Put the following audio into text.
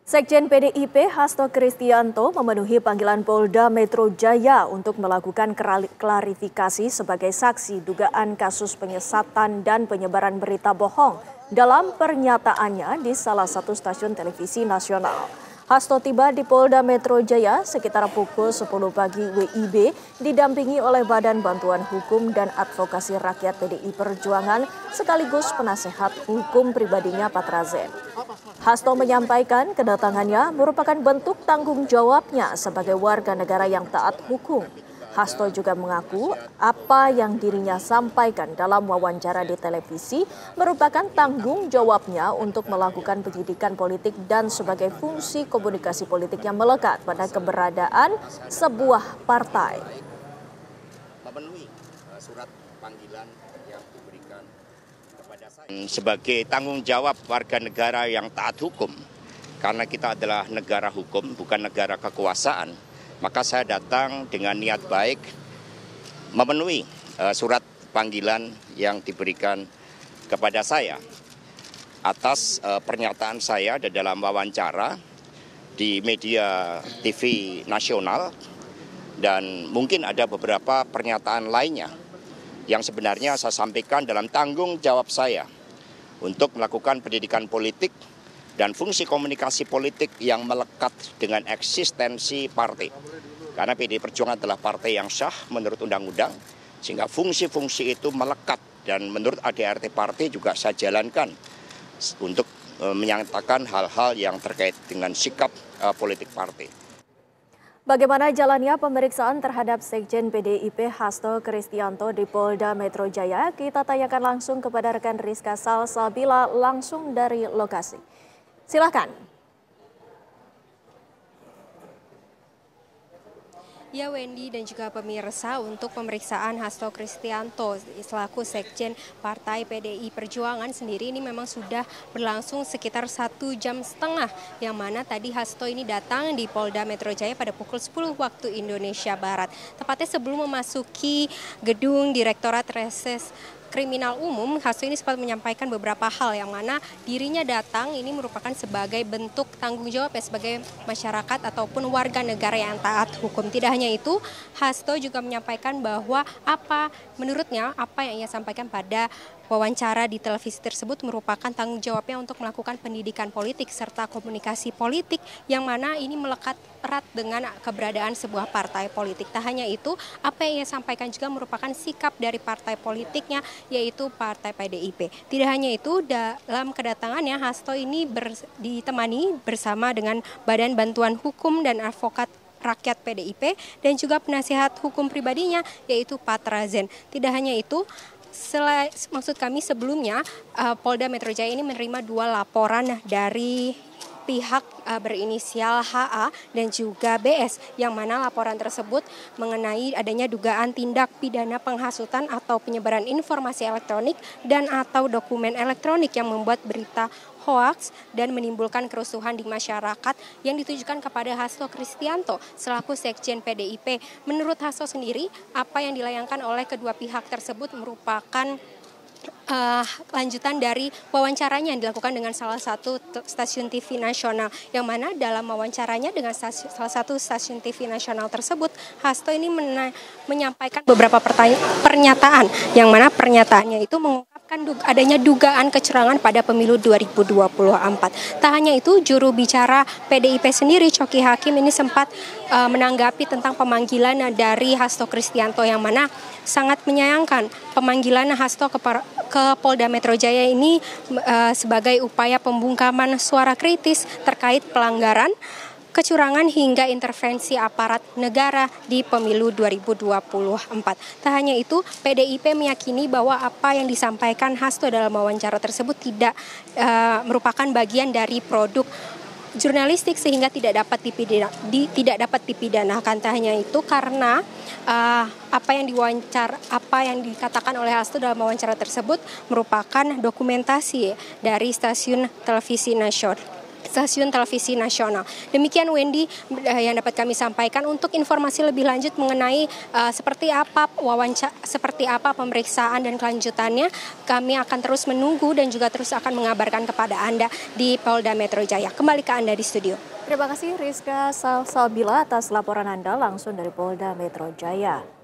Sekjen PDIP Hasto Kristianto memenuhi panggilan Polda Metro Jaya untuk melakukan klarifikasi sebagai saksi dugaan kasus penyesatan dan penyebaran berita bohong dalam pernyataannya di salah satu stasiun televisi nasional. Hasto tiba di Polda Metro Jaya sekitar pukul 10 pagi WIB didampingi oleh Badan Bantuan Hukum dan Advokasi Rakyat PDI Perjuangan sekaligus penasehat hukum pribadinya Patra Zen. Hasto menyampaikan kedatangannya merupakan bentuk tanggung jawabnya sebagai warga negara yang taat hukum. Hasto juga mengaku apa yang dirinya sampaikan dalam wawancara di televisi merupakan tanggung jawabnya untuk melakukan penyidikan politik dan sebagai fungsi komunikasi politik yang melekat pada keberadaan sebuah partai. Memenuhi surat panggilan yang diberikan kepada saya sebagai tanggung jawab warga negara yang taat hukum, karena kita adalah negara hukum, bukan negara kekuasaan. Maka saya datang dengan niat baik memenuhi surat panggilan yang diberikan kepada saya atas pernyataan saya dalam wawancara di media TV nasional, dan mungkin ada beberapa pernyataan lainnya yang sebenarnya saya sampaikan dalam tanggung jawab saya untuk melakukan pendidikan politik dan fungsi komunikasi politik yang melekat dengan eksistensi partai. Karena PDI Perjuangan adalah partai yang sah menurut undang-undang, sehingga fungsi-fungsi itu melekat, dan menurut ADART partai juga saya jalankan untuk menyatakan hal-hal yang terkait dengan sikap politik partai. Bagaimana jalannya pemeriksaan terhadap Sekjen PDIP Hasto Kristianto di Polda Metro Jaya? Kita tanyakan langsung kepada rekan Rizka Salsabila langsung dari lokasi. Silakan. Ya, Wendy dan juga pemirsa, untuk pemeriksaan Hasto Kristianto selaku Sekjen Partai PDI Perjuangan sendiri ini memang sudah berlangsung sekitar 1,5 jam, yang mana tadi Hasto ini datang di Polda Metro Jaya pada pukul 10 waktu Indonesia Barat. Tepatnya sebelum memasuki gedung Direktorat Reses Kriminal Umum, Hasto ini sempat menyampaikan beberapa hal yang mana dirinya datang ini merupakan sebagai bentuk tanggung jawab sebagai masyarakat ataupun warga negara yang taat hukum. Tidak hanya itu, Hasto juga menyampaikan bahwa menurutnya apa yang ia sampaikan pada wawancara di televisi tersebut merupakan tanggung jawabnya untuk melakukan pendidikan politik serta komunikasi politik yang mana ini melekat erat dengan keberadaan sebuah partai politik. Tak hanya itu, apa yang ia sampaikan juga merupakan sikap dari partai politiknya, yaitu Partai PDIP. Tidak hanya itu, dalam kedatangannya Hasto ini ditemani bersama dengan Badan Bantuan Hukum dan Advokat Rakyat PDIP dan juga penasihat hukum pribadinya, yaitu Patra Zen. Tidak hanya itu, sebelumnya Polda Metro Jaya ini menerima 2 laporan dari pihak berinisial HA dan juga BS, yang mana laporan tersebut mengenai adanya dugaan tindak pidana penghasutan atau penyebaran informasi elektronik dan atau dokumen elektronik yang membuat berita hoaks dan menimbulkan kerusuhan di masyarakat yang ditujukan kepada Hasto Kristianto selaku Sekjen PDIP. Menurut Hasto sendiri, apa yang dilayangkan oleh kedua pihak tersebut merupakan lanjutan dari wawancaranya yang dilakukan dengan salah satu stasiun TV nasional, yang mana dalam wawancaranya dengan salah satu stasiun TV nasional tersebut, Hasto ini menyampaikan beberapa pernyataan, yang mana pernyataannya itu mengungkapkan adanya dugaan kecurangan pada pemilu 2024. Tak hanya itu, juru bicara PDIP sendiri, Coki Hakim, ini sempat menanggapi tentang pemanggilan dari Hasto Kristianto, yang mana sangat menyayangkan pemanggilan Hasto ke Polda Metro Jaya ini sebagai upaya pembungkaman suara kritis terkait pelanggaran, kecurangan hingga intervensi aparat negara di pemilu 2024. Tak hanya itu, PDIP meyakini bahwa apa yang disampaikan Hasto dalam wawancara tersebut tidak merupakan bagian dari produk jurnalistik sehingga tidak dapat dipidanakan. Tak hanya itu, karena apa yang dikatakan oleh Hasto dalam wawancara tersebut merupakan dokumentasi dari stasiun televisi nasional. stasiun televisi nasional. Demikian Wendy yang dapat kami sampaikan. Untuk informasi lebih lanjut mengenai seperti apa pemeriksaan dan kelanjutannya, kami akan terus menunggu dan juga terus akan mengabarkan kepada Anda di Polda Metro Jaya. Kembali ke Anda di studio. Terima kasih Rizka Salsabila atas laporan Anda langsung dari Polda Metro Jaya.